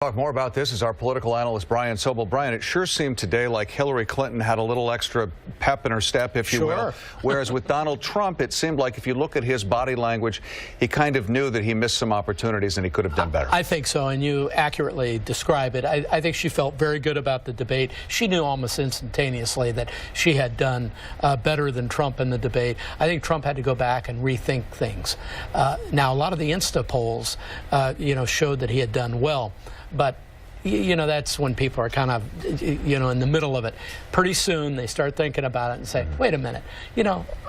Talk more about this is our political analyst, Brian Sobel. Brian, it sure seemed today like Hillary Clinton had a little extra pep in her step, if you will. Whereas with Donald Trump, it seemed like if you look at his body language, he kind of knew that he missed some opportunities and he could have done better. I think so, and you accurately describe it. I think she felt very good about the debate. She knew almost instantaneously that she had done better than Trump in the debate. I think Trump had to go back and rethink things. Now, a lot of the Insta polls, showed that he had done well. But, that's when people are kind of, in the middle of it. Pretty soon they start thinking about it and say, wait a minute,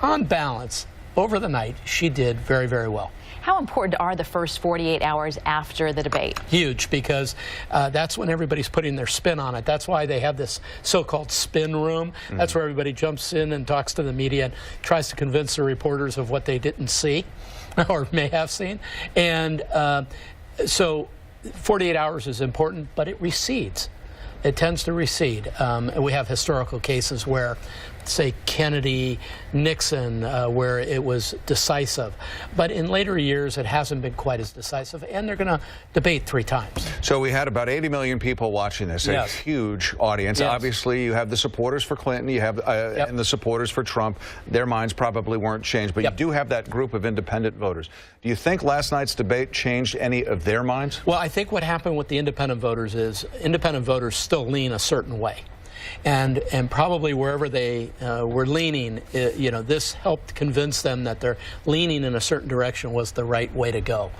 on balance, over the night, she did very, very well. How important are the first 48 hours after the debate? Huge, because that's when everybody's putting their spin on it. That's why they have this so-called spin room. That's where everybody jumps in and talks to the media and tries to convince the reporters of what they didn't see or may have seen. And so 48 hours is important, but it recedes. It tends to recede. We have historical cases where, say, Kennedy, Nixon, where it was decisive. But in later years, it hasn't been quite as decisive, and they're going to debate 3 times. So we had about 80 million people watching this, a huge audience. Yes. Obviously, you have the supporters for Clinton, you have and the supporters for Trump. Their minds probably weren't changed, but you do have that group of independent voters. Do you think last night's debate changed any of their minds? Well, I think what happened with the independent voters is independent voters still lean a certain way. And probably wherever they were leaning, this helped convince them that their leaning in a certain direction was the right way to go,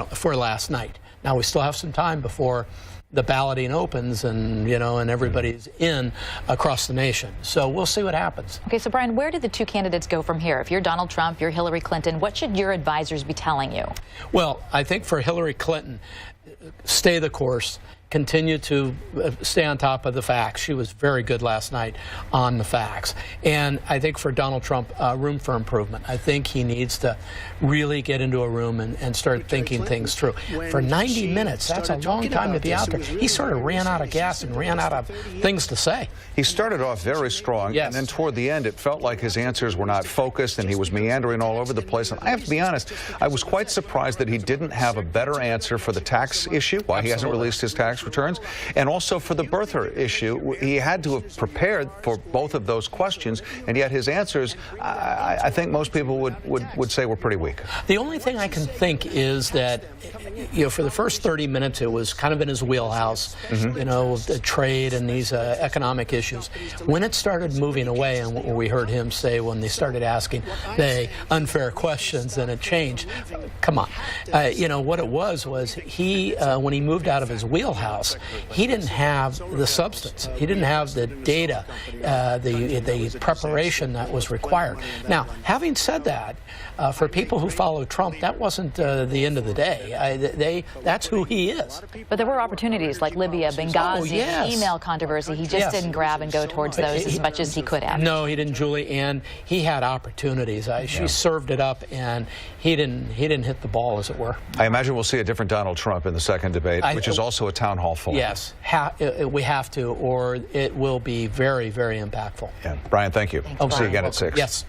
for last night. Now, we still have some time before the balloting opens and, and everybody's in across the nation. So we'll see what happens. Okay, so Brian, where did the 2 candidates go from here? If you're Donald Trump, you're Hillary Clinton, what should your advisors be telling you? Well, I think for Hillary Clinton, stay the course. Continue to stay on top of the facts. She was very good last night on the facts. And I think for Donald Trump, room for improvement. I think he needs to really get into a room and start thinking things through. For 90 minutes, that's a long time to be out there. He sort of ran out of gas and ran out of things to say. He started off very strong, and then toward the end, it felt like his answers were not focused, and he was meandering all over the place. And I have to be honest, I was quite surprised that he didn't have a better answer for the tax issue, why he hasn't released his tax returns, and also for the birther issue. He had to have prepared for both of those questions, and yet his answers, I think most people would say were pretty weak. The only thing I can think is that, for the first 30 minutes, it was kind of in his wheelhouse, the trade and these economic issues. When it started moving away, and what we heard him say when they started asking the unfair questions, then it changed. Come on. What it was he, when he moved out of his wheelhouse, he didn't have the substance. He didn't have the data, the preparation that was required. Now, having said that, for people who follow Trump, that wasn't the end of the day. That's who he is. But there were opportunities like Libya, Benghazi, email controversy. He just didn't grab and go towards those as much as he could have. No, he didn't, Julie, and he had opportunities. She served it up, and he didn't hit the ball, as it were. I imagine we'll see a different Donald Trump in the second debate, which is also a town hall full. Yes, we have to, or it will be very, very impactful. Brian, thank you. Thanks, See you again at 6. Yes.